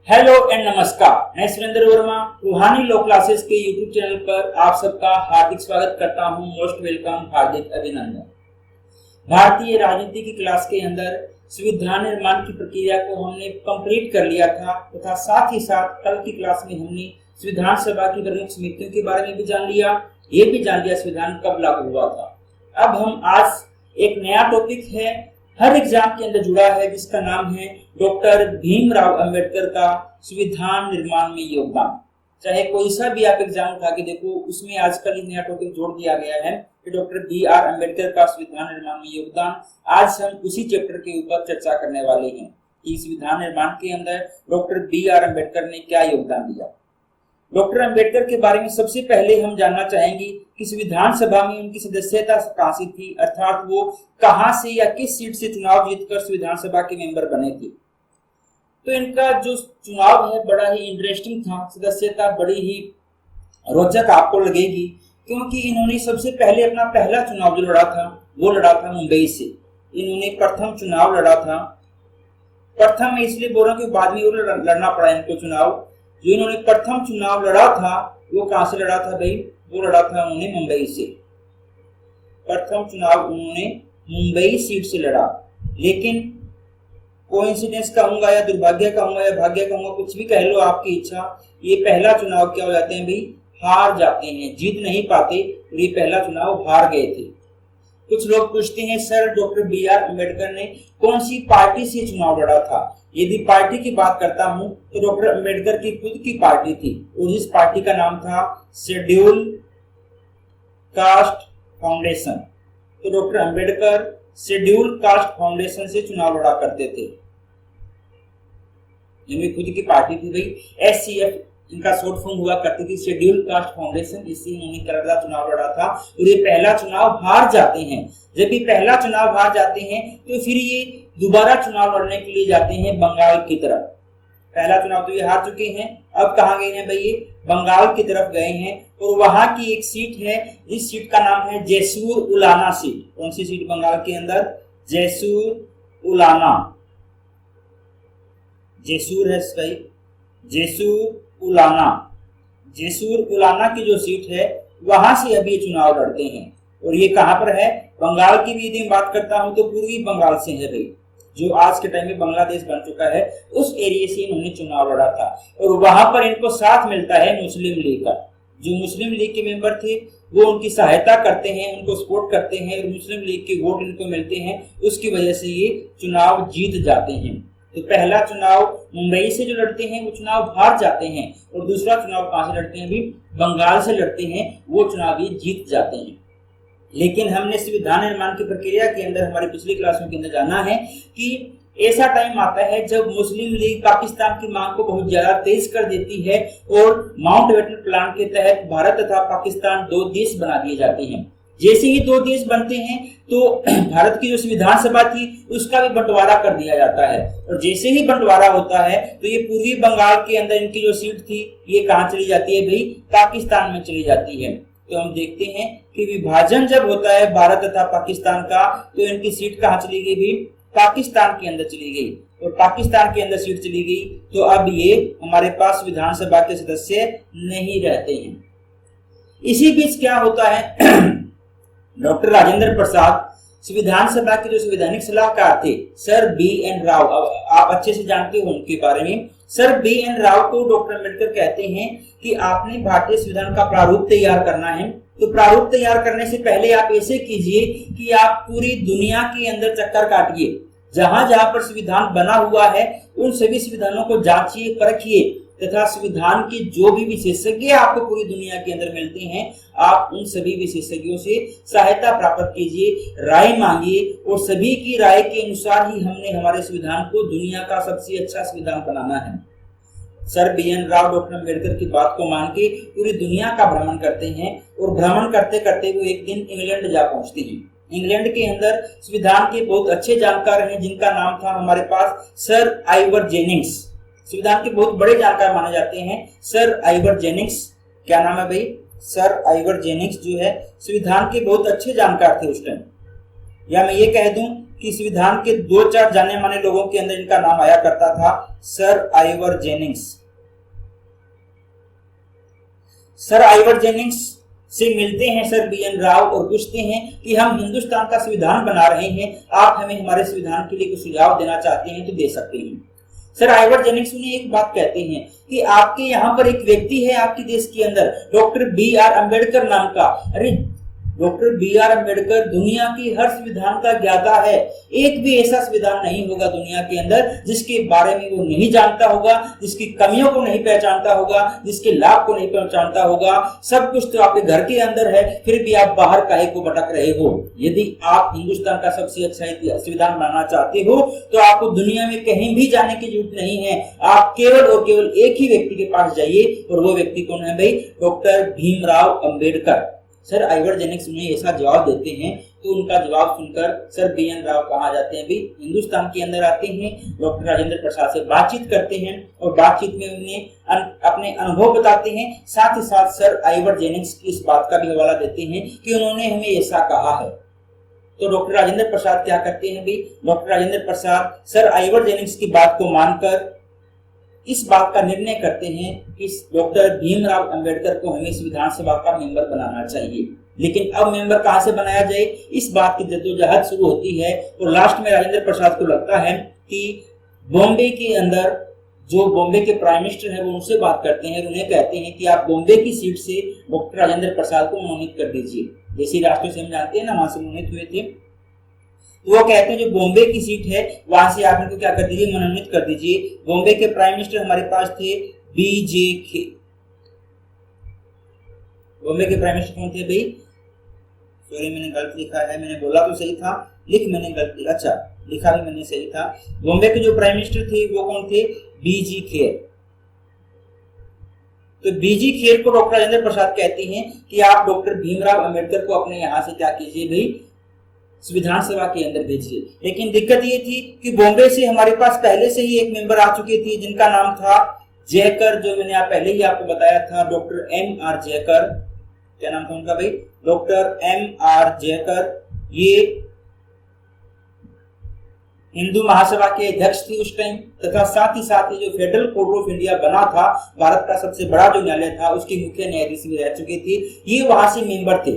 Hello and नमस्कार। मैं सुरेंद्र वर्मा रूहानी लॉ क्लासेस के यूट्यूब चैनल पर आप सबका हार्दिक स्वागत करता हूं। मोस्ट वेलकम, हार्दिक अभिनंदन। भारतीय राजनीति की क्लास के अंदर संविधान निर्माण की प्रक्रिया को हमने कंप्लीट कर लिया था तथा साथ ही साथ कल की क्लास में हमने संविधान सभा की प्रमुख समितियों के बारे में भी जान लिया, ये भी जान लिया संविधान कब लागू हुआ था। अब हम आज एक नया टॉपिक है, हर एग्जाम के अंदर जुड़ा है, जिसका नाम है डॉक्टर भीमराव अंबेडकर का संविधान निर्माण में योगदान। चाहे कोई सा भी आप एग्जाम उठा के देखो, उसमें आजकल नया टॉपिक जोड़ दिया गया है कि डॉक्टर B.R. अंबेडकर का संविधान निर्माण में योगदान। आज हम उसी चैप्टर के ऊपर चर्चा करने वाले हैं कि संविधान निर्माण के अंदर डॉक्टर B.R. अंबेडकर ने क्या योगदान दिया। डॉक्टर अंबेडकर के बारे में सबसे पहले हम जानना चाहेंगे कि संविधान सभा में उनकी सदस्यता कहां से थी, अर्थात वो कहां से या किस सीट से चुनाव जीतकर संविधान सभा के मेंबर बने थे। तो इनका जो चुनाव है बड़ा ही इंटरेस्टिंग था, सदस्यता बड़ी ही रोचक आपको लगेगी, क्योंकि इन्होंने सबसे पहले अपना पहला चुनाव जो लड़ा था वो लड़ा था मुंबई से। इन्होंने प्रथम चुनाव लड़ा था। प्रथम में इसलिए बोल रहा हूं कि बाद में वो लड़ना पड़ा इनको चुनाव। जो इन्होंने प्रथम चुनाव लड़ा था वो कहां से लड़ा था भाई? वो लड़ा था उन्होंने मुंबई से। प्रथम चुनाव उन्होंने मुंबई सीट से लड़ा, लेकिन कोइंसिडेंस कहूंगा या दुर्भाग्य कहूंगा या भाग्य कहूंगा, कुछ भी कह लो, आपकी इच्छा। ये पहला चुनाव क्या हो जाते हैं भाई? हार जाते हैं, जीत नहीं पाते। और ये पहला चुनाव हार गए थे। कुछ लोग पूछते हैं सर डॉक्टर B.R. अंबेडकर ने कौन सी पार्टी से चुनाव लड़ा था। यदि पार्टी की बात करता हूं तो डॉक्टर अंबेडकर की खुद की पार्टी थी और इस पार्टी का नाम था शेड्यूल कास्ट फाउंडेशन। तो doctor Ambedkar schedule caste foundation से चुनाव लड़ा करते थे। इनकी खुद की पार्टी थी भाई, SCF इनका शॉर्ट फॉर्म हुआ करती थी, शेड्यूल कास्ट फाउंडेशन। इससे इन्होंने करदा चुनाव लड़ा था और ये पहला चुनाव हार जाते हैं। जब ये पहला चुनाव हार जाते हैं तो फिर ये दोबारा चुनाव लड़ने के लिए जाते हैं बंगाल की तरफ। पहला चुनाव तो ये हार चुके हैं, अब कहाँ गए हैं भाई? ये बंगाल की तरफ गए हैं और वहां की एक सीट है, इस सीट का नाम है जैसूर उलाना सीट। कौन सी सीट बंगाल के अंदर? जैसूर उलाना। जैसूर है भाई, जैसूर उलाना। जैसूर उलाना की जो सीट है वहां से अभी ये चुनाव लड़ते हैं। और ये कहां पर है? बंगाल की भी यदि बात करता हूं तो पूर्वी बंगाल से है भाई, जो आज के टाइम में बांग्लादेश बन चुका है, उस एरिया से इन्होंने चुनाव लड़ा था। और वहां पर इनको साथ मिलता है मुस्लिम लीग का। जो मुस्लिम लीग के मेंबर थे वो उनकी सहायता करते हैं, उनको सपोर्ट करते हैं और मुस्लिम लीग के वोट इनको मिलते हैं। उसकी वजह से ये चुनाव जीत जाते हैं। तो पहला चुनाव मुंबई से जो लड़ते हैं वो चुनाव हार जाते हैं और दूसरा चुनाव कहां से लड़ते हैं भी? बंगाल से लड़ते हैं, वो चुनाव ये जीत जाते हैं। लेकिन हमने संविधान निर्माण की प्रक्रिया के अंदर हमारी पिछली क्लासों के अंदर जाना है कि ऐसा टाइम आता है जब मुस्लिम लीग पाकिस्तान की मांग को बहुत ज्यादा तेज कर देती है और माउंटबेटन प्लान के तहत भारत तथा पाकिस्तान दो देश बना दिए जाते हैं। जैसे ही दो देश बनते हैं तो भारत की जो संविधान सभा थी उसका भी बंटवारा कर दिया जाता है। और जैसे ही बंटवारा होता है तो ये पूर्वी बंगाल के अंदर इनकी जो सीट थी ये कहाँ चली जाती है भाई? पाकिस्तान में चली जाती है। तो हम देखते हैं कि विभाजन जब होता है भारत तथा पाकिस्तान का तो इनकी सीट कहाँ चली गई भाई? पाकिस्तान के अंदर चली गई। और पाकिस्तान के अंदर सीट चली गई तो अब ये हमारे पास विधानसभा के सदस्य नहीं रहते हैं। इसी बीच क्या होता है? डॉक्टर राजेंद्र प्रसाद संविधान सभा के जो संवैधानिक सलाहकार थे सर B.N. राव, आप अच्छे से जानते हो उनके बारे में। Sir B.N. राव को डॉक्टर अम्बेडकर कहते हैं कि आपने भारतीय संविधान का प्रारूप तैयार करना है, तो प्रारूप तैयार करने से पहले आप ऐसे कीजिए कि आप पूरी दुनिया के अंदर चक्कर काटिए, जहां जहां पर संविधान बना हुआ है उन सभी संविधानों को जांचिए, परखिए तथा संविधान के जो भी विशेषज्ञ आपको पूरी दुनिया के अंदर मिलते हैं आप उन सभी विशेषज्ञों से सहायता प्राप्त कीजिए, राय मांगिए और सभी की राय के अनुसार ही हमने हमारे संविधान को दुनिया का सबसे अच्छा संविधान बनाना है। Sir B.N. Rao doctor Ambedkar की बात को मान के पूरी दुनिया का भ्रमण करते हैं और भ्रमण करते करते वो एक दिन इंग्लैंड जा पहुंचते हैं। इंग्लैंड के अंदर संविधान के बहुत अच्छे जानकार हैं जिनका नाम था हमारे पास सर आइवर जेनिंग्स। संविधान के बहुत बड़े जानकार माने जाते हैं सर आइवर जेनिंग्स। क्या नाम है भाई? सर आइवर जेनिंग्स जो है संविधान के बहुत अच्छे जानकार थे उस टाइम। या मैं ये कह दूं कि संविधान के 2-4 जाने माने लोगों के अंदर इनका नाम आया करता था, sir Ivor Jennings. Sir Ivor Jennings से मिलते हैं सर बी.एन. राव और पूछते हैं कि हम हिंदुस्तान का संविधान बना रहे हैं, आप हमें हमारे संविधान के लिए कुछ सुझाव देना चाहते हैं तो दे सकते हैं। सर आइवर जेनिंग्स उन्हें एक बात कहते हैं कि आपके यहाँ पर एक व्यक्ति है आपके देश के अंदर, डॉक्टर बी.आर. अम्बेडकर नाम का। अरे डॉक्टर बी.आर. अम्बेडकर दुनिया की हर संविधान का ज्ञाता है। एक भी ऐसा संविधान नहीं होगा दुनिया के अंदर जिसके बारे में वो नहीं जानता होगा, जिसकी कमियों को नहीं पहचानता होगा, जिसके लाभ को नहीं पहचानता होगा। सब कुछ तो आपके घर के अंदर है, फिर भी आप बाहर काहे को भटक रहे हो। यदि आप हिंदुस्तान का सबसे अच्छा संविधान बनाना चाहते हो तो आपको दुनिया में कहीं भी जाने की जरूरत नहीं है। आप केवल और केवल एक ही व्यक्ति के पास जाइए, और वो व्यक्ति कौन है भाई? Doctor Bhimrao Ambedkar. Sir Ivor Jennings उन्हें ऐसा जवाब देते हैं तो उनका जवाब सुनकर सर बी.एन. राव कहाँ जाते हैं भाई? हिंदुस्तान के अंदर आते हैं, डॉक्टर राजेंद्र प्रसाद से बातचीत करते हैं और बातचीत में उन्हें अपने अनुभव बताते हैं। साथ ही साथ सर आइवर जेनिंग्स की इस बात का भी हवाला देते हैं कि उन्होंने हमें ऐसा कहा है। तो डॉक्टर राजेंद्र प्रसाद क्या करते हैं भाई? Doctor Rajendra Prasad sir Ivor Jennings की बात को मानकर इस बात का निर्णय करते हैं कि डॉक्टर भीमराव अंबेडकर को हमें संविधान सभा का मेंबर बनाना चाहिए। लेकिन अब मेंबर कहां से बनाया जाए, इस बात की जद्दोजहद शुरू होती है और लास्ट में राजेंद्र प्रसाद को लगता है कि बॉम्बे के अंदर जो बॉम्बे के प्राइम मिनिस्टर है वो उनसे बात करते हैं और उन्हें कहते हैं कि आप बॉम्बे की सीट से डॉक्टर राजेंद्र प्रसाद को मनोनीत कर दीजिए। जैसे राष्ट्रों से हम जानते हैं ना, वहां से मनोनीत हुए थे। वो कहते हैं जो बॉम्बे की सीट है वहां से आप इनको क्या कर दीजिए, मनोनीत कर दीजिए। बॉम्बे के प्राइम मिनिस्टर हमारे पास थे बी.जे. खे। बॉम्बे के प्राइम मिनिस्टर कौन थे भाई? सॉरी मैंने गलत लिखा है, मैंने बोला तो सही था, मैंने गलत लिखा। अच्छा, लिखा भी मैंने सही था। बॉम्बे के जो प्राइम मिनिस्टर थे वो कौन थे? बी.जी. खेर। तो बी.जी. खेर को डॉक्टर राजेंद्र प्रसाद कहते हैं कि आप डॉक्टर भीमराव अंबेडकर को अपने यहाँ से क्या कीजिए भाई, संविधान सभा के अंदर भेजिए। लेकिन दिक्कत ये थी कि बॉम्बे से हमारे पास पहले से ही एक मेंबर आ चुके थे जिनका नाम था जयकर, जो मैंने पहले ही आपको बताया था, डॉक्टर M.R. जयकर। क्या नाम था उनका भाई? Doctor M.R. जयकर। ये हिंदू महासभा के अध्यक्ष थे उस टाइम, तथा साथ ही जो फेडरल कोर्ट ऑफ इंडिया बना था, भारत का सबसे बड़ा जो न्यायालय था, उसके मुख्य न्यायाधीश भी रह चुके थे। ये वहां से मेंबर थे।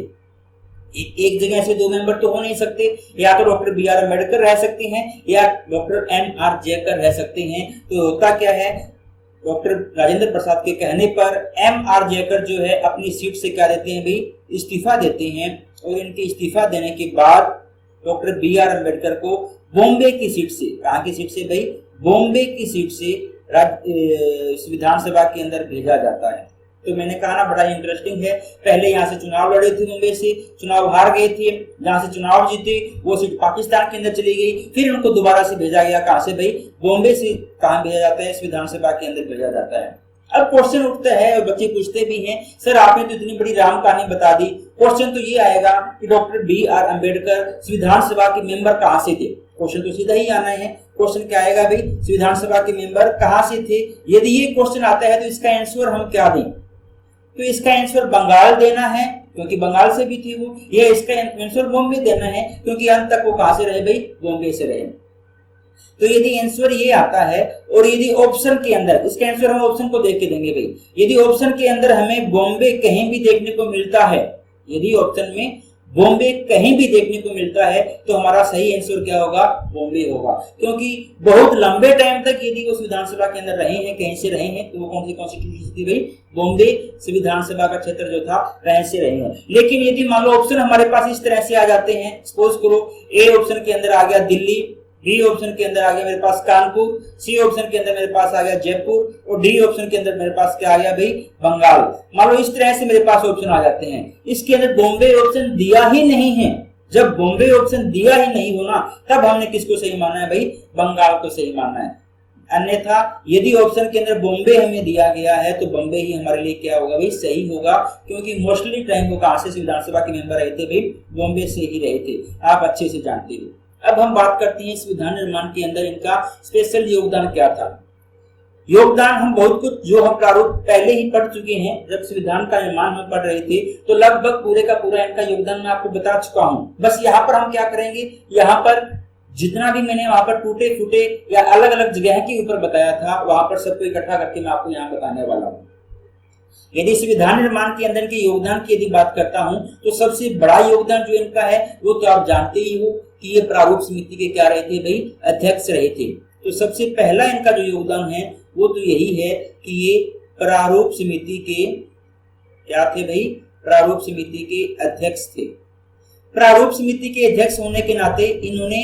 एक जगह से दो मेंबर तो हो नहीं सकते, या तो डॉक्टर बी.आर. अम्बेडकर रह सकते हैं या डॉक्टर M.R. जयकर रह सकते हैं। तो होता क्या है, डॉक्टर राजेंद्र प्रसाद के कहने पर M.R. जयकर जो है अपनी सीट से क्या देते हैं भाई, इस्तीफा देते हैं। और इनके इस्तीफा देने के बाद डॉक्टर बी.आर. अम्बेडकर को बॉम्बे की सीट से, कहाँ की सीट से भाई? बॉम्बे की सीट से विधान सभा के अंदर भेजा जाता है। तो मैंने कहा ना, बड़ा इंटरेस्टिंग है। पहले यहाँ से चुनाव लड़े थे, मुंबई से चुनाव हार गए थे, जहां से चुनाव जीते वो सीट पाकिस्तान के अंदर चली गई। फिर उनको दोबारा से भेजा गया, कहां से भाई? बॉम्बे से। कहां भेजा जाता है? इस विधानसभा के अंदर भेजा जाता है। अब क्वेश्चन उठता है और बच्चे पूछते भी हैं, सर आपने तो इतनी बड़ी राम कहानी बता दी, क्वेश्चन तो ये आएगा कि डॉक्टर बी.आर. अम्बेडकर संविधान सभा के मेंबर कहां से थे? क्वेश्चन तो सीधा ही आना है। क्वेश्चन क्या आएगा भाई? संविधान सभा के मेंबर कहां से थे? यदि ये क्वेश्चन आता है तो इसका आंसर हम क्या दें? तो इसका आंसर बंगाल देना है क्योंकि बंगाल से भी थे वो, या इसका आंसर बॉम्बे देना है क्योंकि अंत तक वो कहां से रहे भाई? बॉम्बे से रहे। तो यदि आंसर ये आता है और यदि ऑप्शन के अंदर, इसका आंसर हम ऑप्शन को देख के देंगे भाई, यदि ऑप्शन के अंदर हमें बॉम्बे कहीं भी देखने को मिलता है, यदि ऑप्शन में बॉम्बे कहीं भी देखने को मिलता है तो हमारा सही आंसर क्या होगा? बॉम्बे होगा। क्योंकि बहुत लंबे टाइम तक यदि वो संविधान सभा के अंदर रहे हैं, कहीं से रहे हैं, तो वो कौन सी कॉन्स्टिट्यूशन थी भाई? बॉम्बे संविधान सभा का क्षेत्र जो था वहीं से रहे हैं। लेकिन यदि मान लो ऑप्शन हमारे पास इस तरह से आ जाते हैं, सपोज करो ए ऑप्शन के अंदर आ गया दिल्ली, बी ऑप्शन के अंदर आ गया मेरे पास कानपुर, सी ऑप्शन के अंदर मेरे पास आ गया जयपुर और डी ऑप्शन के अंदर मेरे पास क्या आ गया भाई? बंगाल। मान लो इस तरह से मेरे पास ऑप्शन आ जाते हैं, इसके अंदर बॉम्बे ऑप्शन दिया ही नहीं है। जब बॉम्बे ऑप्शन दिया ही नहीं होना तब हमने किसको सही माना है भाई? बंगाल को सही माना है। अन्यथा यदि ऑप्शन के अंदर बॉम्बे हमें दिया गया है तो बॉम्बे ही हमारे लिए क्या होगा भाई? सही होगा, क्योंकि मोस्टली टाइम वो कहां से संविधान सभा के मेंबर रहे थे भाई? बॉम्बे से ही रहे थे, आप अच्छे से जानते हो। अब हम बात करते हैं संविधान निर्माण के अंदर इनका स्पेशल योगदान क्या था। योगदान हम बहुत कुछ जो हम प्रारूप पहले ही पढ़ चुके हैं, जब संविधान का निर्माण हम पढ़ रहे थे तो लगभग पूरे का पूरा इनका योगदान मैं आपको बता चुका हूं। बस यहाँ पर हम क्या करेंगे, यहाँ पर जितना भी मैंने वहां पर टूटे फूटे या अलग अलग जगह के ऊपर बताया था, वहां पर सबको इकट्ठा करके मैं आपको यहाँ बताने वाला हूँ। यदि संविधान निर्माण के अंदर के योगदान की यदि बात करता हूं, तो सबसे बड़ा योगदान जो इनका है वो तो आप जानते ही हो कि ये प्रारूप समिति के क्या रहे थे भाई, अध्यक्ष रहे थे। तो सबसे पहला इनका जो योगदान है वो तो यही है कि ये प्रारूप समिति के क्या थे भाई, प्रारूप समिति के अध्यक्ष थे। प्रारूप समिति के अध्यक्ष होने के नाते इन्होंने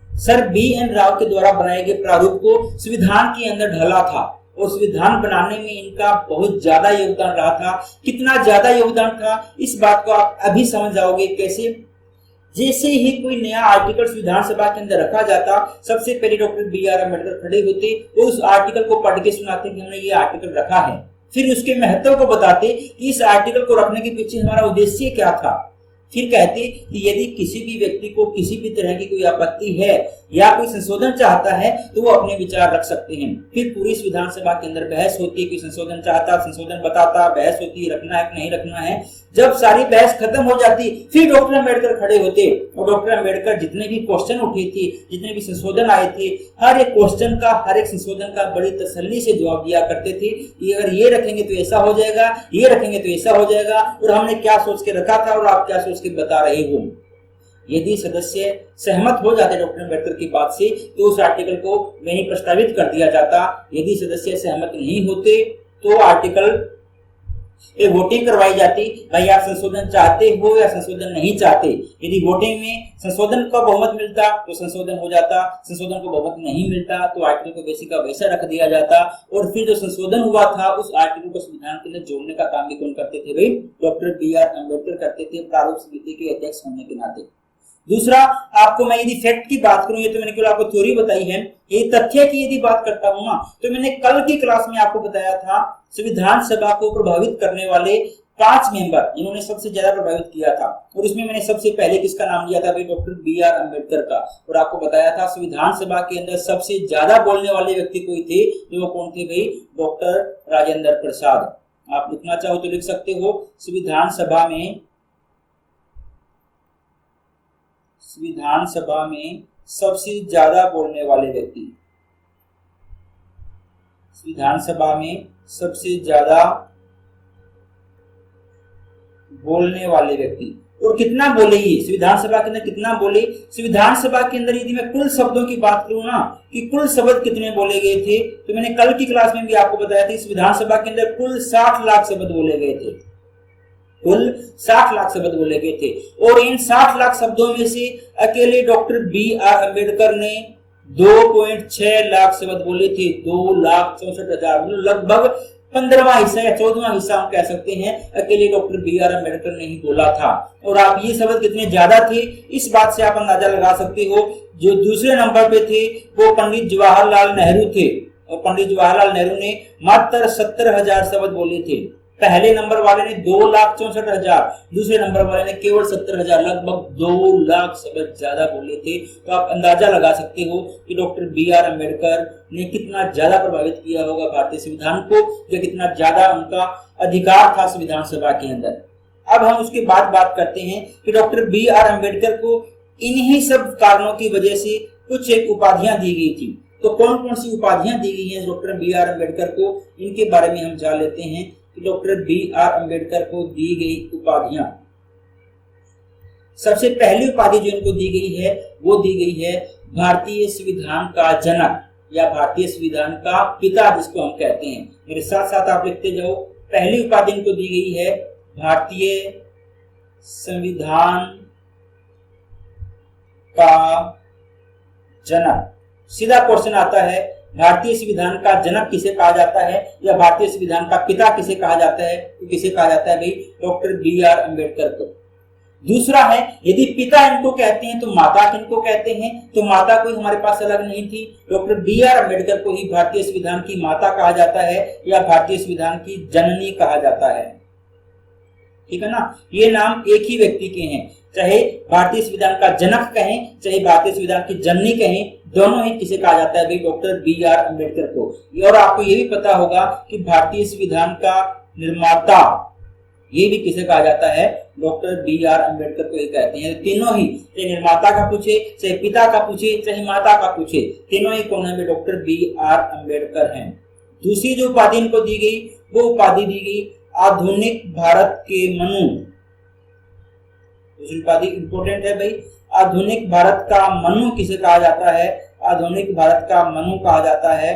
सर बी.एन. राव के द्वारा बनाए गए प्रारूप को संविधान के अंदर ढाला था और संविधान बनाने में इनका बहुत ज्यादा योगदान रहा था। कितना ज्यादा योगदान था इस बात को आप अभी समझ जाओगे। कैसे? जैसे ही कोई नया आर्टिकल संविधान सभा के अंदर रखा जाता, सबसे पहले डॉक्टर बी.आर. अम्बेडकर खड़े होते और उस आर्टिकल को पढ़ के सुनाते कि हमने ये आर्टिकल रखा है। फिर उसके महत्व को बताते कि इस आर्टिकल को रखने के पीछे हमारा उद्देश्य क्या था। फिर कहते कि यदि किसी भी व्यक्ति को किसी भी तरह की कोई आपत्ति है या कोई संशोधन चाहता है तो वो अपने विचार रख सकते हैं। फिर पूरी संविधान सभा के अंदर बहस होती है कि संशोधन चाहता, संशोधन बताता, बहस होती है रखना है कि नहीं रखना है। जब सारी बहस खत्म हो जाती फिर डॉक्टर अम्बेडकर खड़े होते और डॉक्टर अम्बेडकर जितने भी क्वेश्चन उठे थे, जितने भी संशोधन आए थे, हर एक क्वेश्चन का, हर एक संशोधन का बड़ी तसल्ली से जवाब दिया करते थे कि अगर ये रखेंगे तो ऐसा हो जाएगा, ये रखेंगे तो ऐसा हो जाएगा, और हमने क्या सोच के रखा था और आप क्या सोच के बता रहे हो। यदि सदस्य सहमत हो जाते डॉक्टर अम्बेडकर की बात से तो उस आर्टिकल को वहीं प्रस्तावित कर दिया जाता। यदि सदस्य सहमत नहीं होते तो आर्टिकल पे वोटिंग करवाई जाती, भाई आप संशोधन चाहते हो या संशोधन नहीं चाहते। यदि वोटिंग में संशोधन का बहुमत मिलता तो संशोधन हो जाता, संशोधन को बहुमत नहीं मिलता तो आर्टिकल को वैसे का वैसा रख दिया जाता। और फिर जो संशोधन हुआ था उस आर्टिकल को संविधान के अंदर जोड़ने का काम भी कौन करते थे भाई, डॉक्टर बी.आर. अम्बेडकर करते थे, प्रारूप समिति के अध्यक्ष होने के नाते। दूसरा, आपको मैं यदि फैक्ट की बात करूं, ये तो मैंने केवल आपको थ्योरी बताई है, ये तथ्य की यदि बात करता हूं ना, तो मैंने कल की क्लास में आपको बताया था संविधान सभा को प्रभावित करने वाले 5 मेंबर इन्होंने सबसे ज्यादा प्रभावित किया था। और उसमें मैंने सबसे पहले किसका नाम लिया था भाई, डॉक्टर बी.आर. अम्बेडकर का। और आपको बताया था संविधान सभा के अंदर सबसे ज्यादा बोलने वाले व्यक्ति कोई थे, तो वो कौन थे भाई, डॉक्टर राजेंद्र प्रसाद। आप लिखना चाहो तो लिख सकते हो, संविधान सभा में सबसे ज्यादा बोलने वाले व्यक्ति, संविधान सभा में सबसे ज्यादा बोलने वाले व्यक्ति। और कितना बोले ये संविधान सभा के अंदर, कितना बोले संविधान सभा के अंदर। यदि मैं कुल शब्दों की बात करूं ना कि कुल शब्द कितने बोले गए थे, तो मैंने कल की क्लास में भी आपको बताया था संविधान सभा के अंदर कुल 60 लाख शब्द बोले गए थे, कुल 60 लाख शब्द बोले गए थे। और इन 60 लाख शब्दों में से अकेले डॉक्टर बी.आर. अम्बेडकर ने 2.6 लाख शब्द बोले थे, 2,64,000, मतलब लगभग 15वां हिस्सा या 14वां हिस्सा हम कह सकते हैं अकेले डॉक्टर बी.आर. अम्बेडकर ने ही बोला था। और आप ये शब्द कितने ज्यादा थे इस बात से आप अंदाजा लगा सकते हो। जो दूसरे नंबर पे थे वो पंडित जवाहरलाल नेहरू थे, और पंडित जवाहरलाल नेहरू ने मात्र 70,000 शब्द बोले थे। पहले नंबर वाले ने 2,64,000, दूसरे नंबर वाले ने केवल 70,000, लगभग 2 लाख शब्द ज्यादा बोले थे। तो आप अंदाजा लगा सकते हो कि डॉक्टर बी.आर. अम्बेडकर ने कितना ज्यादा प्रभावित किया होगा भारतीय संविधान को, या कितना ज्यादा उनका अधिकार था संविधान सभा के अंदर। अब हम उसके बाद बात करते हैं कि डॉक्टर बी.आर. अम्बेडकर को इन्हीं सब कारणों की वजह से कुछ एक उपाधियां दी गई थी। तो कौन कौन सी उपाधियां दी गई हैं डॉक्टर बी.आर. अम्बेडकर को, इनके बारे में हम जान लेते हैं। Doctor B R. अम्बेडकर को दी गई उपाधियां, सबसे पहली उपाधि जो इनको दी गई है वो दी गई है भारतीय संविधान का जनक या भारतीय संविधान का पिता, जिसको हम कहते हैं। मेरे साथ साथ आप लिखते जाओ। पहली उपाधि इनको दी गई है भारतीय संविधान का जनक। सीधा क्वेश्चन आता है, भारतीय संविधान का जनक किसे कहा जाता है या भारतीय संविधान का पिता किसे कहा जाता है? तो किसे कहा जाता है भाई, डॉक्टर बी.आर. अम्बेडकर को। दूसरा है, यदि पिता इनको कहते हैं तो माता किनको कहते हैं? तो माता कोई हमारे पास अलग नहीं थी, डॉक्टर बी.आर. अम्बेडकर को ही भारतीय संविधान की माता कहा जाता है या भारतीय संविधान की जननी कहा जाता है। ठीक है ना, ये नाम एक ही व्यक्ति के हैं, चाहे भारतीय संविधान का जनक कहें चाहे भारतीय संविधान की जननी कहें, दोनों ही किसे कहा जाता है भाई, डॉक्टर बी.आर. अम्बेडकर को। और आपको ये भी पता होगा कि भारतीय संविधान का निर्माता ये भी किसे कहा जाता है? डॉक्टर बी आर अम्बेडकर को ही कहते हैं। तीनों ही, चाहे निर्माता का पूछे, चाहे पिता का पूछे, चाहे माता का पूछे, तीनों ही कौन है? डॉक्टर बी आर अम्बेडकर हैं। दूसरी जो उपाधि इनको दी गई वो उपाधि दी गई आधुनिक भारत के मनु। दूसरी उपाधि इंपोर्टेंट है भाई, आधुनिक भारत का मनु किसे कहा जाता है? आधुनिक भारत का मनु कहा जाता है।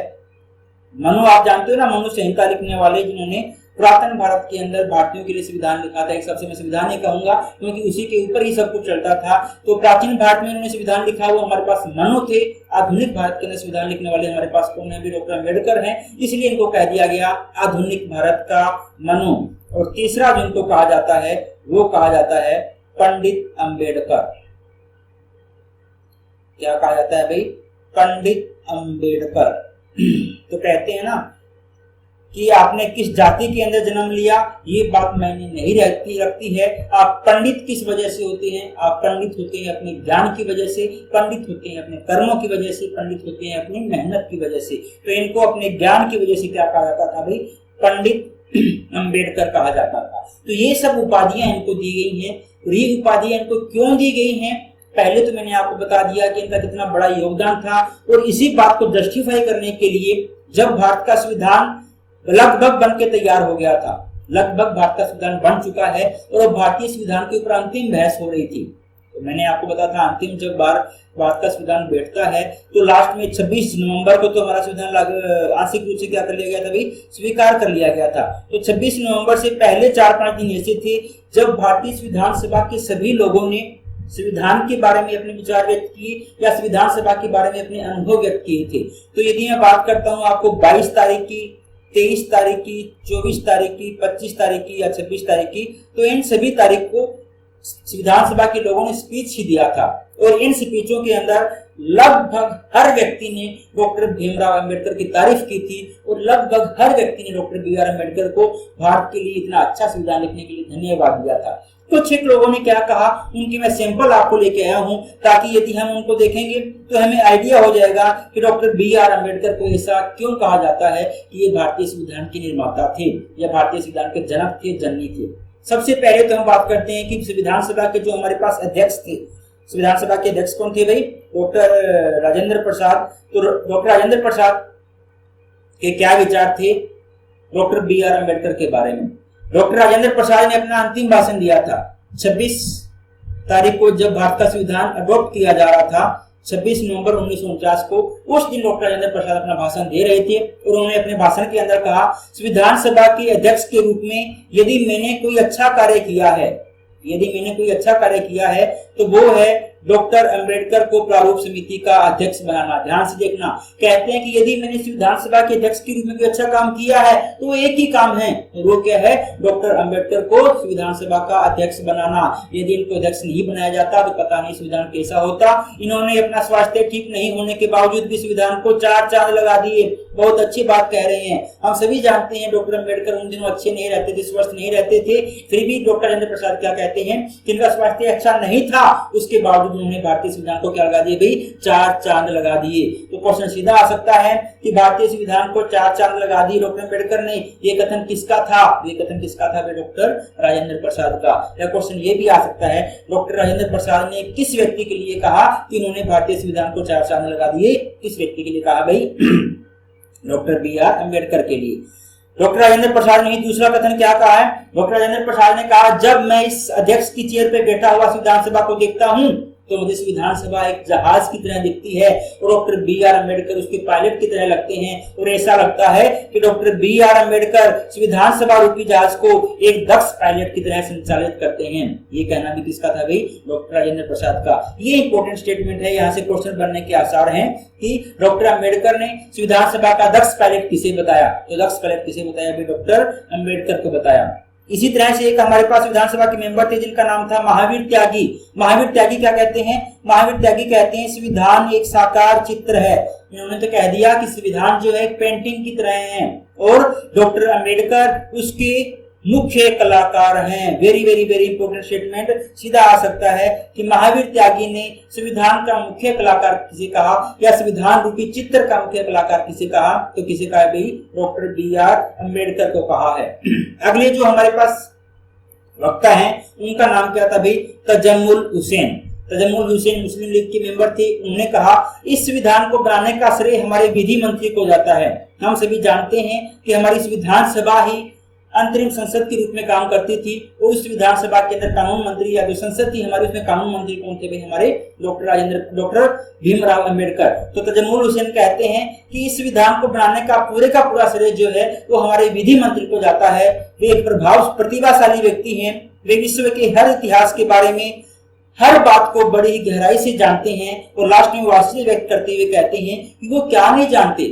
मनु आप जानते हो ना, मनु संहिता लिखने वाले, जिन्होंने पुरातन भारत के अंदर भारतीयों के लिए संविधान लिखा था। एक सबसे मैं संविधान ही कहूंगा क्योंकि उसी के ऊपर ही सब कुछ चलता था। तो प्राचीन भारत में उन्होंने संविधान लिखा, वो हमारे पास मनु थे। आधुनिक भारत के अंदर संविधान लिखने वाले हमारे पास कौन है? भी डॉक्टर अम्बेडकर हैं, इसलिए इनको कह दिया गया आधुनिक भारत का मनु। और तीसरा जो इनको कहा जाता है वो कहा जाता है पंडित अम्बेडकर। क्या कहा जाता है भाई? पंडित अम्बेडकर। तो कहते हैं ना कि आपने किस जाति के अंदर जन्म लिया, ये बात मायने नहीं रखती है। आप पंडित किस वजह से होते हैं? आप पंडित होते हैं अपने ज्ञान की वजह से, पंडित होते हैं अपने कर्मों की वजह से, पंडित होते हैं अपनी मेहनत की वजह से। तो इनको अपने ज्ञान की वजह से क्या कहा जाता था भाई? पंडित अम्बेडकर कहा जाता था। तो ये सब उपाधियां इनको दी गई हैं। और ये उपाधियां इनको क्यों दी गई हैं? पहले तो मैंने आपको बता दिया कि इनका कितना बड़ा योगदान था। और इसी बात को जस्टिफाई करने के लिए जब भारत का संविधान लगभग बन के तैयार हो गया था, लगभग भारत का संविधान बन चुका है और भारतीय संविधान के ऊपर अंतिम बहस हो रही थी, तो मैंने आपको बताया था अंतिम जब भारत का संविधान बैठता है तो लास्ट में 26 नवंबर को तो हमारा संविधान आंशिक रूप से क्या कर लिया गया था भाई? स्वीकार कर लिया गया था। तो 26 नवंबर से पहले 4-5 दिन ऐसे थे जब भारतीय संविधान सभा के सभी लोगों ने संविधान के बारे में अपने विचार व्यक्त किए या संविधान सभा के बारे में अपने अनुभव व्यक्त किए थे। तो यदि मैं बात करता हूँ आपको 22 तारीख की, 23 तारीख की, 24 तारीख की, 25 तारीख की या 26 तारीख की, तो इन सभी तारीख को संविधान सभा के लोगों ने स्पीच ही दिया था। और इन स्पीचों के अंदर लगभग हर व्यक्ति ने डॉक्टर भीमराव अंबेडकर की तारीफ की थी और लगभग हर व्यक्ति ने डॉक्टर बी आर अम्बेडकर को भारत के लिए इतना अच्छा संविधान लिखने के लिए धन्यवाद दिया था। कुछ एक लोगों ने क्या कहा, उनकी मैं सैंपल आपको लेके आया हूं ताकि यदि हम उनको देखेंगे तो हमें आइडिया हो जाएगा कि डॉक्टर बी आर अम्बेडकर को ऐसा क्यों कहा जाता है कि ये भारतीय संविधान के निर्माता थे या भारतीय संविधान के जनक थे, जननी थे। सबसे पहले तो हम बात करते हैं कि संविधान सभा के जो हमारे पास अध्यक्ष थे, संविधान सभा के अध्यक्ष कौन थे भाई? डॉक्टर राजेंद्र प्रसाद। तो डॉक्टर राजेंद्र प्रसाद के क्या विचार थे डॉक्टर बी आर अम्बेडकर के बारे में? डॉक्टर राजेंद्र प्रसाद ने अपना अंतिम भाषण दिया था 26 तारीख को, जब भारत का संविधान अडॉप्ट किया जा रहा था 26 नवंबर 1949 को। उस दिन डॉक्टर राजेंद्र प्रसाद अपना भाषण दे रहे थे और उन्होंने अपने भाषण के अंदर कहा, संविधान सभा के अध्यक्ष के रूप में यदि मैंने कोई अच्छा कार्य किया है, यदि मैंने कोई अच्छा कार्य किया है तो वो है डॉक्टर अंबेडकर को प्रारूप समिति का अध्यक्ष बनाना। ध्यान से देखना, कहते हैं कि यदि मैंने संविधान सभा के अध्यक्ष के रूप में कोई अच्छा काम किया है तो वो एक ही काम है, वो क्या है? डॉक्टर अंबेडकर को संविधान सभा का अध्यक्ष बनाना। यदि इनको अध्यक्ष नहीं बनाया जाता तो पता नहीं संविधान कैसा होता। इन्होंने अपना स्वास्थ्य ठीक नहीं होने के बावजूद भी संविधान को 4 चांद लगा दिए। बहुत अच्छी बात कह रहे हैं। हम सभी जानते हैं डॉक्टर अंबेडकर उन दिनों अच्छे नहीं रहते थे, स्वस्थ नहीं रहते थे, फिर भी डॉक्टर राजेंद्र प्रसाद क्या कहते हैं कि इनका स्वास्थ्य अच्छा नहीं था, उसके बावजूद उन्होंने भारतीय संविधान को क्या लगा दिए भाई? 4 चांद लगा दिए। तो क्वेश्चन सीधा आ सकता है कि भारतीय संविधान को 4 चांद लगा दिए डॉक्टर अंबेडकर ने, ये कथन किसका था? ये कथन किसका था? डॉक्टर राजेंद्र प्रसाद का। या क्वेश्चन ये भी आ सकता है, डॉक्टर राजेंद्र प्रसाद ने किस व्यक्ति के लिए कहा कि इन्होंने भारतीय संविधान को 4 चांद लगा दिए? किस व्यक्ति के लिए कहा भाई? डॉक्टर बी आर अम्बेडकर के लिए। डॉक्टर राजेंद्र प्रसाद ने दूसरा कथन क्या कहा है? डॉक्टर राजेंद्र प्रसाद ने कहा, जब मैं इस अध्यक्ष की चेयर पे बैठा हुआ संविधान सभा को देखता हूं तो मुझे संविधान सभा एक जहाज की तरह दिखती है और डॉक्टर बी आर अम्बेडकर उसके पायलट की तरह लगते हैं। और ऐसा लगता है कि डॉक्टर बी आर अम्बेडकर संविधान सभा रूपी जहाज को एक दक्ष पायलट की तरह संचालित करते हैं। ये कहना भी किसका था भाई? डॉक्टर राजेंद्र प्रसाद का। ये इंपॉर्टेंट स्टेटमेंट है, यहाँ से क्वेश्चन बनने के आसार हैं कि डॉक्टर अम्बेडकर ने संविधान सभा का दक्ष पायलट किसे बताया? तो दक्ष पायलट किसे बताया भाई? डॉक्टर अम्बेडकर को बताया। इसी तरह से एक हमारे पास विधानसभा के मेंबर थे जिनका नाम था महावीर त्यागी। महावीर त्यागी क्या कहते हैं? महावीर त्यागी कहते हैं संविधान एक साकार चित्र है। इन्होंने तो कह दिया कि संविधान जो है एक पेंटिंग की तरह है और डॉक्टर अम्बेडकर उसके मुख्य कलाकार हैं। Very very very important statement सीधा आ सकता है कि महावीर त्यागी ने संविधान का मुख्य कलाकार किसे कहा या संविधान रूपी चित्र का मुख्य कलाकार किसे कहा? तो किसे कहा भाई? डॉक्टर बी आर अम्बेडकर को कहा है। अगले जो हमारे पास वक्ता हैं, उनका नाम क्या था भाई? तजम्मुल हुसैन। तजम्मुल हुसैन मुस्लिम लीग के मेंबर थे। उन्होंने कहा इस संविधान को बनाने का श्रेय हमारे विधि मंत्री को जाता है। हम सभी जानते हैं कि हमारी संविधान सभा ही अंतरिम संसद के रूप में काम करती थी और उस विधानसभा के अंदर कानून मंत्री या जो संसद थी हमारी, उसमें कानून मंत्री कौन थे भाई? हमारे डॉक्टर भीमराव अंबेडकर। तो तजम्मुल हुसैन कहते हैं कि इस विधान को बनाने का पूरा श्रेय जो है वो हमारे विधि मंत्री को जाता है। वे एक प्रतिभाशाली व्यक्ति हैं। वे विश्व के हर इतिहास के बारे में हर बात को बड़ी गहराई से जानते हैं और लास्ट में वो आश्चर्य व्यक्त करते हुए कहते हैं कि वो क्या नहीं जानते।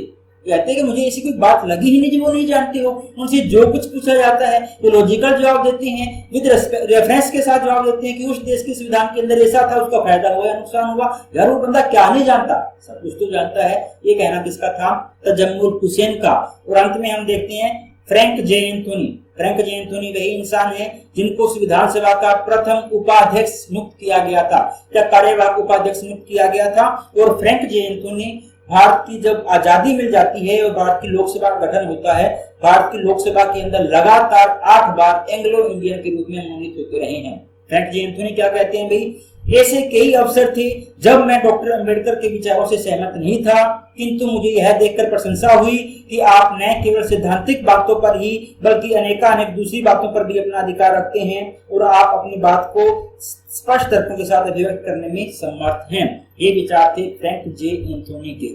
कहते हैं कि मुझे ऐसी कोई बात लगी ही नहीं जो वो नहीं जानते हो। उनसे जो कुछ पूछा जाता है वो लॉजिकल जवाब देते हैं, विद रेफरेंस के साथ जवाब देते हैं कि उस देश के संविधान के अंदर ऐसा था, उसका फायदा हुआ या नुकसान हुआ। यार वो बंदा क्या नहीं जानता, सब कुछ तो जानता है। ये कहना किसका था? तजम्मुल हुसैन का। और अंत में हम देखते हैं फ्रैंक जे एंथोनी। फ्रैंक जे एंथोनी वही इंसान है जिनको संविधान सभा का प्रथम उपाध्यक्ष नियुक्त किया गया था या कार्यवाहक उपाध्यक्ष नियुक्त किया गया था। और फ्रैंक जे एंथोनी भारत की जब आजादी मिल जाती है और भारत की लोकसभा का गठन होता है, भारत की लोकसभा के अंदर लगातार 8 बार एंग्लो इंडियन के रूप में मनोनीत होते रहे हैं। फ्रैंक जे एंथोनी क्या कहते हैं भाई? ऐसे कई अवसर थे जब मैं डॉक्टर अंबेडकर के विचारों से सहमत नहीं था, किंतु मुझे यह देखकर प्रशंसा हुई कि आप न केवल सैद्धांतिक बातों पर ही बल्कि अनेक दूसरी बातों पर भी अपना अधिकार रखते हैं और आप अपनी बात को स्पष्ट तर्कों के साथ अभिव्यक्त करने में समर्थ हैं। ये विचार थे फ्रैंक जे एंथोनी के।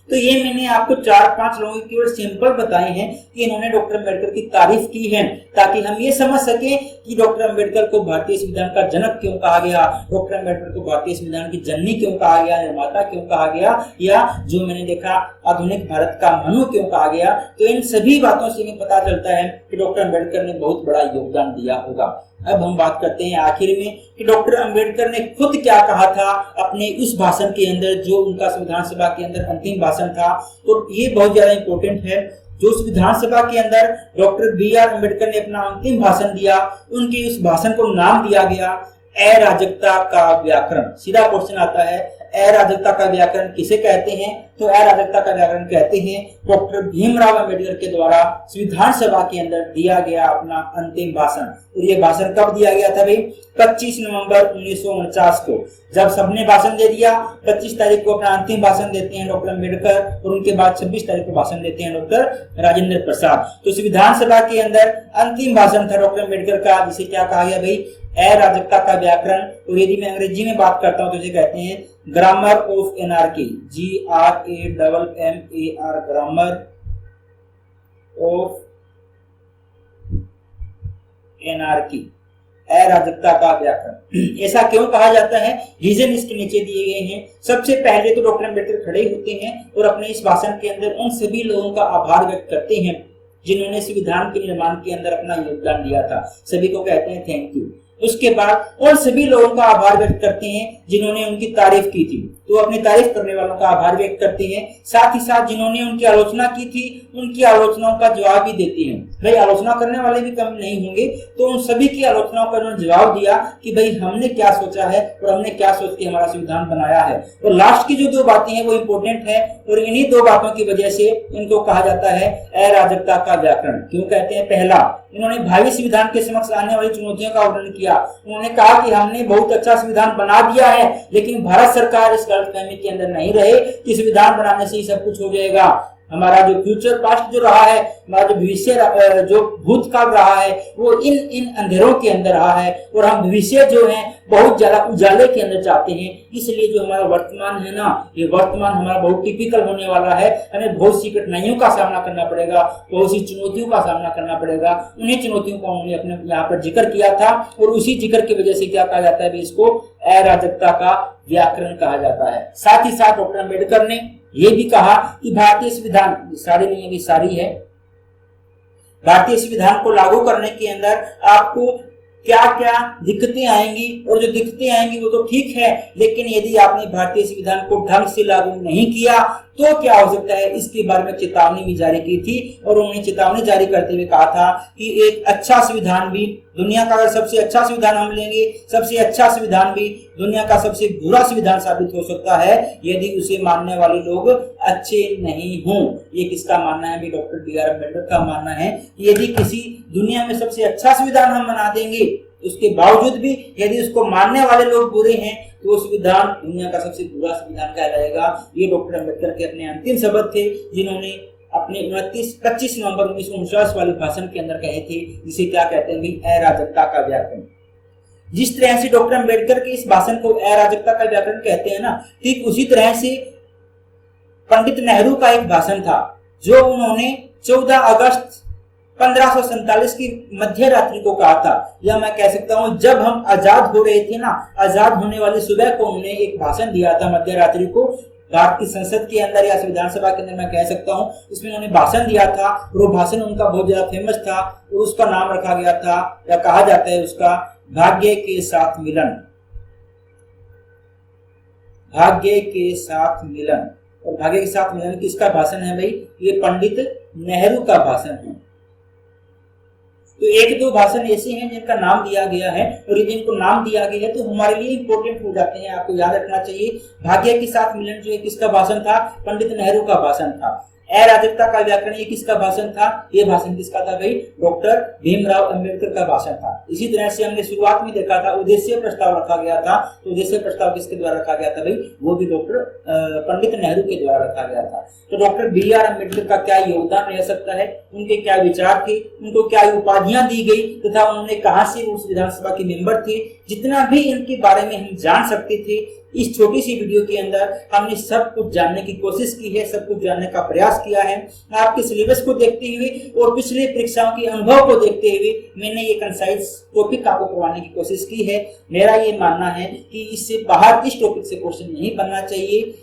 तो ये मैंने आपको 4-5 लोगों के केवल सिंपल बताए हैं कि इन्होंने डॉक्टर अंबेडकर की तारीफ की है, ताकि हम ये समझ सकें कि डॉक्टर अंबेडकर को भारतीय संविधान का जनक क्यों कहा गया, डॉक्टर अंबेडकर को भारतीय संविधान की जननी क्यों कहा गया, निर्माता क्यों कहा गया, या जो मैंने देखा आधुनिक भारत का मनु क्यों कहा गया। तो इन सभी बातों से हमें पता चलता है कि डॉक्टर अंबेडकर ने बहुत बड़ा योगदान दिया होगा। अब हम बात करते हैं आखिर में कि डॉक्टर अंबेडकर ने खुद क्या कहा था अपने उस भाषण के अंदर, जो उनका संविधान सभा के अंदर अंतिम भाषण था। तो ये बहुत ज्यादा इंपॉर्टेंट है। जो उस विधानसभा के अंदर डॉक्टर बी.आर. अम्बेडकर ने अपना अंतिम भाषण दिया, उनके उस भाषण को नाम दिया गया अराजकता का व्याकरण। सीधा क्वेश्चन आता है, अराजकता का व्याकरण किसे कहते हैं? तो अराजकता का व्याकरण कहते हैं डॉक्टर भीमराव अंबेडकर के द्वारा संविधान सभा के अंदर दिया गया अपना अंतिम भाषण। और ये भाषण कब दिया गया था भाई? 25 नवंबर 1949 को। जब सबने भाषण दे दिया, 25 तारीख को अपना अंतिम भाषण देते हैं डॉक्टर अंबेडकर और उनके बाद 26 तारीख को भाषण देते हैं डॉक्टर राजेंद्र प्रसाद। तो संविधान सभा के अंदर अंतिम भाषण था डॉक्टर अंबेडकर का, जिसे क्या कहा गया भाई? अराजकता का व्याकरण। और यदि मैं अंग्रेजी में बात करता हूं तो इसे कहते हैं grammar of anarchy, GRAMMAR, grammar of anarchy, अराजकता का व्याकरण। ऐसा क्यों कहा जाता है? रीजन इसके नीचे दिए गए हैं। सबसे पहले तो डॉक्टर अंबेडकर खड़े होते हैं और अपने इस भाषण के अंदर उन सभी लोगों का आभार व्यक्त करते हैं जिन्होंने संविधान के निर्माण के अंदर अपना योगदान दिया था। सभी को कहते हैं थैंक यू। उसके बाद उन सभी लोगों का आभार व्यक्त करते हैं जिन्होंने उनकी तारीफ की थी, तो अपनी तारीफ करने वालों का आभार व्यक्त करते हैं। साथ ही साथ जिन्होंने उनकी आलोचना की थी, उनकी आलोचनाओं का जवाब भी देते हैं। भाई आलोचना करने वाले भी कम नहीं होंगे, तो उन सभी की आलोचनाओं का उन्होंने जवाब दिया कि भाई हमने क्या सोचा है और हमने क्या सोच के हमारा संविधान बनाया है। और लास्ट की जो 2 बातें हैं वो इम्पोर्टेंट है और इन्हीं 2 बातों की वजह से इनको कहा जाता है अराजकता का व्याकरण। क्यों कहते हैं? पहला, इन्होंने भावी संविधान के समक्ष आने वाली चुनौतियों का वर्णन किया। उन्होंने कहा कि हमने बहुत अच्छा संविधान बना दिया है, लेकिन भारत सरकार इस गलतफहमी के अंदर नहीं रहे कि संविधान बनाने से ही सब कुछ हो जाएगा। हमारा जो फ्यूचर पास्ट जो रहा है, हमारा जो भविष्य जो भूतकाल रहा है, वो इन अंधेरों के अंदर रहा है और हम भविष्य जो है बहुत ज्यादा उजाले के अंदर चाहते हैं। इसलिए जो हमारा वर्तमान है ना, ये वर्तमान हमारा बहुत टिपिकल होने वाला है। हमें बहुत सी कठिनाइयों का सामना करना पड़ेगा, बहुत सी चुनौतियों का सामना करना पड़ेगा। उन्हीं चुनौतियों को उन्होंने अपने यहाँ पर जिक्र किया था और उसी जिक्र की वजह से क्या कहा जाता है? इसको अराजकता का व्याकरण कहा जाता है। साथ ही साथ डॉक्टर अम्बेडकर ने ये भी कहा कि भारतीय संविधान, सारी नहीं है, सारी है, भारतीय संविधान को लागू करने के अंदर आपको क्या क्या दिक्कतें आएंगी, और जो दिक्कतें आएंगी वो तो ठीक है, लेकिन यदि आपने भारतीय संविधान को ढंग से लागू नहीं किया तो क्या हो सकता है, इसके बारे में चेतावनी भी जारी की थी। और उन्होंने चेतावनी जारी करते हुए कहा था कि एक अच्छा संविधान भी, दुनिया का अगर सबसे अच्छा संविधान हम लेंगे, सबसे अच्छा संविधान भी दुनिया का सबसे बुरा संविधान साबित हो सकता है यदि उसे मानने वाले लोग अच्छे नहीं हों। ये किसका मानना है? भी डॉक्टर बी आर अम्बेडकर का मानना है कि यदि किसी दुनिया में सबसे अच्छा संविधान हम बना देंगे, उसके बावजूद भी यदि उसको मानने वाले लोग बुरे हैं, तो वो संविधान दुनिया का सबसे बुरा संविधान कहलाएगा। ये डॉक्टर अम्बेडकर के अपने अंतिम शब्द थे, जिन्होंने अपने 25 नवंबर 1949 वाले भाषण के अंदर कहे थे, जिसे क्या कहते हैं भी, अराजकता का व्याकरण। जिस तरह से डॉक्टर अम्बेडकर के इस भाषण को अराजकता का व्याकरण कहते हैं ना, ठीक उसी तरह से पंडित नेहरू का एक भाषण था जो उन्होंने 14 अगस्त 1547 की मध्य रात्रि को कहा था, या मैं कह सकता हूं जब हम आजाद हो रहे थे ना, आजाद होने वाली सुबह को उन्होंने एक भाषण दिया था मध्य रात्रि को, भारत की संसद के अंदर या संविधान सभा के अंदर मैं कह सकता हूं। इसमें उन्होंने भाषण दिया था और वो भाषण उनका बहुत ज्यादा फेमस था और उसका नाम रखा गया था, या कहा जाता है उसका, भाग्य के साथ मिलन। भाग्य के साथ मिलन। और भाग्य के साथ मिलन किसका भाषण है भाई? ये पंडित नेहरू का भाषण है। तो एक दो भाषण ऐसे हैं जिनका नाम दिया गया है, और यदि इनको नाम दिया गया है तो हमारे लिए इंपॉर्टेंट हो जाते हैं, आपको याद रखना चाहिए। भाग्य के साथ मिलन जो है किसका भाषण था? पंडित नेहरू का भाषण था। अराजकता का व्याकरण ये किसका भाषण था? ये भाषण किसका था भाई? डॉक्टर भीमराव अंबेडकर का भाषण था। इसी तरह से हमने शुरुआत में देखा था उद्देश्य प्रस्ताव रखा गया था, तो उद्देश्य प्रस्ताव किसके द्वारा रखा गया था भाई? वो भी डॉक्टर पंडित नेहरू के द्वारा रखा गया था। तो डॉक्टर बी आर अम्बेडकर का क्या योगदान रह सकता है, उनके क्या विचार थे, उनको क्या उपाधियां दी गई, तथा उन्होंने कहां से उस विधानसभा के मेंबर थे, जितना भी इनके बारे में हम जान सकते थे इस छोटी सी वीडियो के अंदर हमने सब कुछ जानने की कोशिश की है, सब कुछ जानने का प्रयास किया है। आपके सिलेबस को देखते हुए और पिछले परीक्षाओं के अनुभव को देखते हुए मैंने ये कंसाइज टॉपिक आपको करवाने की कोशिश की है। मेरा ये मानना है कि इससे बाहर इस टॉपिक से क्वेश्चन नहीं बनना चाहिए।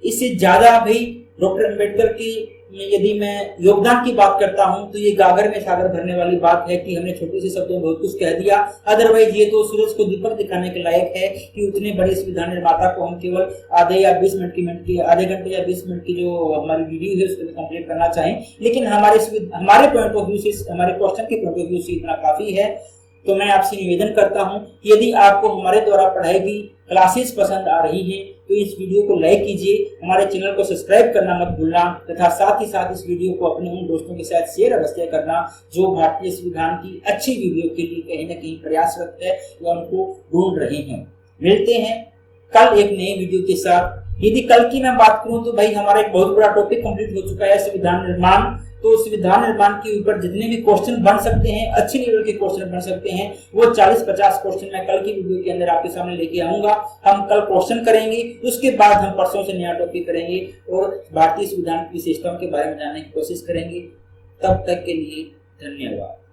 इससे ज्यादा भाई डॉक्टर अम्बेडकर की यदि मैं योगदान की बात करता हूं तो ये गागर में सागर भरने वाली बात है कि हमने छोटे से शब्दों में बहुत कुछ कह दिया। अदरवाइज ये तो सूरज को दीपक दिखाने के लायक है कि उतने बड़े संविधान निर्माता को हम केवल आधे या 20 मिनट की आधे घंटे या 20 मिनट की जो हमारी वीडियो है उसको कंप्लीट करना चाहें, लेकिन हमारे पॉइंट ऑफ व्यू से, हमारे क्वेश्चन के पॉइंट ऑफ व्यू से इतना काफी है। तो मैं आपसे निवेदन करता हूं कि यदि आपको हमारे द्वारा पढ़ाई गई क्लासेस पसंद आ रही हैं तो इस वीडियो को लाइक कीजिए, हमारे चैनल को सब्सक्राइब करना मत भूलना, तथा साथ ही साथ इस वीडियो को अपने उन दोस्तों के साथ शेयर अवश्य करना जो भारतीय संविधान की अच्छी वीडियो के लिए कहीं ना कहीं प्रयासरत है या उनको ढूंढ रहे हैं। मिलते हैं कल एक नई वीडियो के साथ। यदि कल की मैं बात करूं तो भाई हमारा एक बहुत बड़ा टॉपिक कंप्लीट हो चुका है, संविधान निर्माण। तो संविधान निर्माण के ऊपर जितने भी क्वेश्चन बन सकते हैं, अच्छे लेवल के क्वेश्चन बन सकते हैं, वो 40-50 क्वेश्चन मैं कल की वीडियो के अंदर आपके सामने लेके आऊंगा। हम कल क्वेश्चन करेंगे, उसके बाद हम परसों से नया टॉपिक करेंगे और भारतीय संविधान की विशेषताओं के बारे में जानने की कोशिश करेंगे। तब तक के लिए धन्यवाद।